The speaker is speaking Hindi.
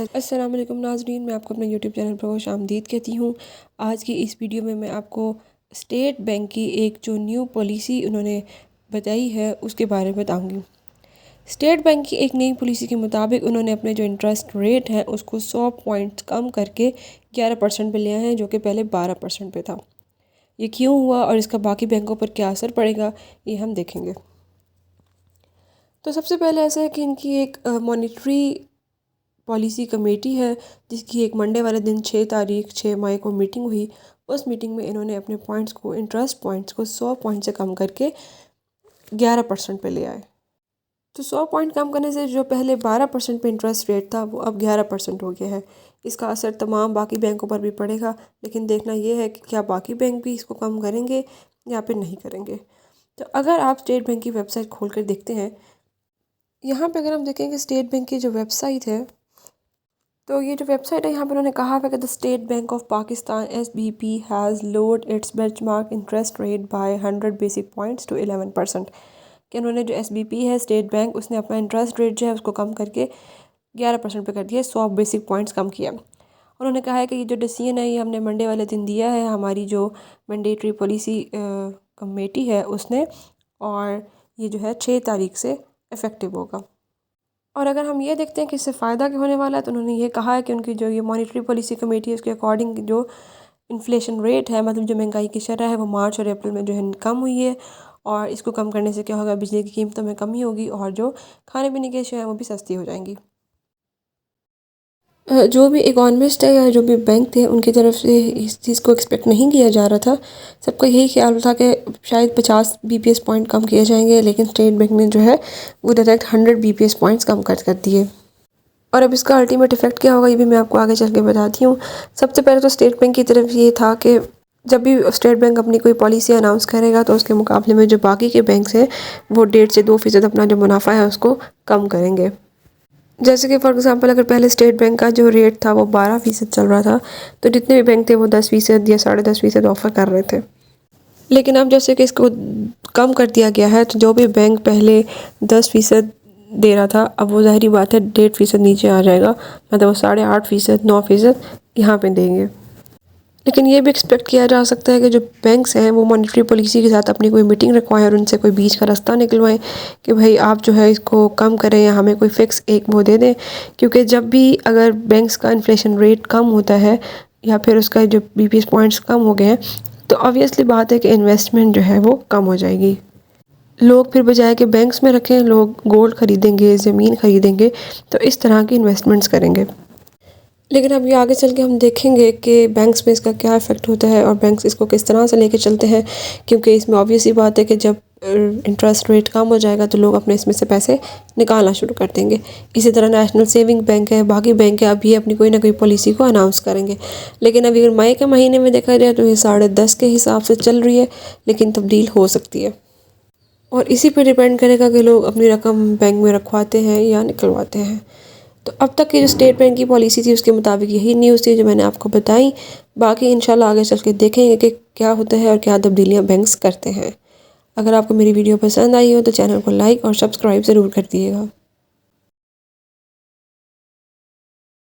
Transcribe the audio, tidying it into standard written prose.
अस्सलाम वालेकुम नाज़रीन, मैं आपको अपने यूट्यूब चैनल पर खुश आमदीद कहती हूँ। आज की इस वीडियो में मैं आपको स्टेट बैंक की एक जो न्यू पॉलिसी उन्होंने बताई है उसके बारे में बताऊँगी। स्टेट बैंक की एक नई पॉलिसी के मुताबिक उन्होंने अपने जो इंटरेस्ट रेट है उसको 100 पॉइंट्स कम करके 11% पे लिया है, जो कि पहले 12% पे था। ये क्यों हुआ और इसका बाकी बैंकों पर क्या असर पड़ेगा, ये हम देखेंगे। तो सबसे पहले ऐसा है कि इनकी एक मॉनेटरी पॉलिसी कमेटी है, जिसकी एक मंडे वाले दिन 6 मई को मीटिंग हुई। उस मीटिंग में इन्होंने अपने पॉइंट्स को, इंटरेस्ट पॉइंट्स को 100 पॉइंट से कम करके 11% पे ले आए। तो 100 पॉइंट कम करने से जो पहले 12% पे इंटरेस्ट रेट था वो अब 11% हो गया है। इसका असर तमाम बाकी बैंकों पर भी पड़ेगा, लेकिन देखना यह है कि क्या बाकी बैंक भी इसको कम करेंगे या फिर नहीं करेंगे। तो अगर आप स्टेट बैंक की वेबसाइट खोल कर देखते हैं, यहाँ पे अगर हम देखेंगे स्टेट बैंक की जो वेबसाइट है, तो ये जो वेबसाइट है यहाँ पर उन्होंने कहा है कि the State Bank of Pakistan SBP has load its benchmark interest rate by 100 basic points to 11%। कि उन्होंने जो SBP है स्टेट बैंक, उसने अपना इंटरेस्ट रेट जो है उसको कम करके 11% पे कर दिया, 100 बेसिक पॉइंट्स कम किया। उन्होंने कहा है कि ये जो डिसीजन है ये हमने मंडे वाले दिन दिया है, हमारी जो मैंडेटरी पॉलिसी कमेटी है उसने, और ये जो है 6 तारीख से इफ़ेक्टिव होगा। और अगर हम ये देखते हैं कि इससे फ़ायदा क्या होने वाला है, तो उन्होंने ये कहा है कि उनकी जो ये मॉनेटरी पॉलिसी कमेटी है उसके अकॉर्डिंग जो इन्फ्लेशन रेट है, मतलब जो महंगाई की शरह है, वो मार्च और अप्रैल में जो है कम हुई है। और इसको कम करने से क्या होगा, बिजली की कीमतों में कमी होगी और जो खाने पीने की अशिया हैं वो भी सस्ती हो जाएंगी। जो भी इकोनॉमिस्ट है या जो भी बैंक थे, उनकी तरफ से इस चीज़ को एक्सपेक्ट नहीं किया जा रहा था। सबका यही ख्याल था कि शायद 50 BPS पॉइंट कम किए जाएंगे, लेकिन स्टेट बैंक ने जो है वो डायरेक्ट 100 BPS पॉइंट्स कम कर दिए। और अब इसका अल्टीमेट इफ़ेक्ट क्या होगा, ये भी मैं आपको आगे चल के बताती हूँ। सबसे पहले तो स्टेट बैंक की तरफ ये था कि जब भी स्टेट बैंक अपनी कोई पॉलिसी अनाउंस करेगा तो उसके मुकाबले में जो बाकी के बैंक्स हैं वो 1.5 से 2% अपना जो मुनाफा है उसको कम करेंगे। जैसे कि फॉर एग्ज़ाम्पल अगर पहले स्टेट बैंक का जो रेट था वो 12% चल रहा था, तो जितने भी बैंक थे वो 10% या 10.5% ऑफ़र कर रहे थे। लेकिन अब जैसे कि इसको कम कर दिया गया है, तो जो भी बैंक पहले 10% दे रहा था, अब वो ज़ाहिरी बात है 1.5% नीचे आ जाएगा, मतलब वो 8.5%, 9% यहाँ पे देंगे। लेकिन ये भी एक्सपेक्ट किया जा सकता है कि जो बैंक्स हैं वो मॉनेटरी पॉलिसी के साथ अपनी कोई मीटिंग रखवाएं और उनसे कोई बीच का रास्ता निकलवाएं कि भाई आप जो है इसको कम करें या हमें कोई फ़िक्स एक वो दे दें। क्योंकि जब भी अगर बैंक्स का इन्फ्लेशन रेट कम होता है या फिर उसका जो BPS पॉइंट्स कम हो गए हैं, तो ऑब्वियसली बात है कि इन्वेस्टमेंट जो है वो कम हो जाएगी। लोग फिर बजाय कि बैंक्स में रखें, लोग गोल्ड ख़रीदेंगे, ज़मीन ख़रीदेंगे, तो इस तरह की इन्वेस्टमेंट्स करेंगे। लेकिन अब ये आगे चल के हम देखेंगे कि बैंक्स में इसका क्या इफ़ेक्ट होता है और बैंक्स इसको किस तरह से लेके चलते हैं, क्योंकि इसमें ऑब्वियस ही बात है कि जब इंटरेस्ट रेट कम हो जाएगा तो लोग अपने इसमें से पैसे निकालना शुरू कर देंगे। इसी तरह नेशनल सेविंग बैंक है, बाकी बैंक है, अब ये अपनी कोई ना कोई पॉलिसी को अनाउंस करेंगे। लेकिन अभी अगर मई के महीने में देखा जाए तो ये 10.5 के हिसाब से चल रही है, लेकिन तब्दील हो सकती है। और इसी पे डिपेंड करेगा कि लोग अपनी रकम बैंक में रखवाते हैं या निकलवाते हैं। तो अब तक की जो स्टेट बैंक की पॉलिसी थी उसके मुताबिक यही न्यूज़ थी जो मैंने आपको बताई। बाकी इंशाल्लाह आगे चल के देखेंगे कि क्या होता है और क्या तब्दीलियाँ बैंक्स करते हैं। अगर आपको मेरी वीडियो पसंद आई हो तो चैनल को लाइक और सब्सक्राइब ज़रूर कर दिएगा।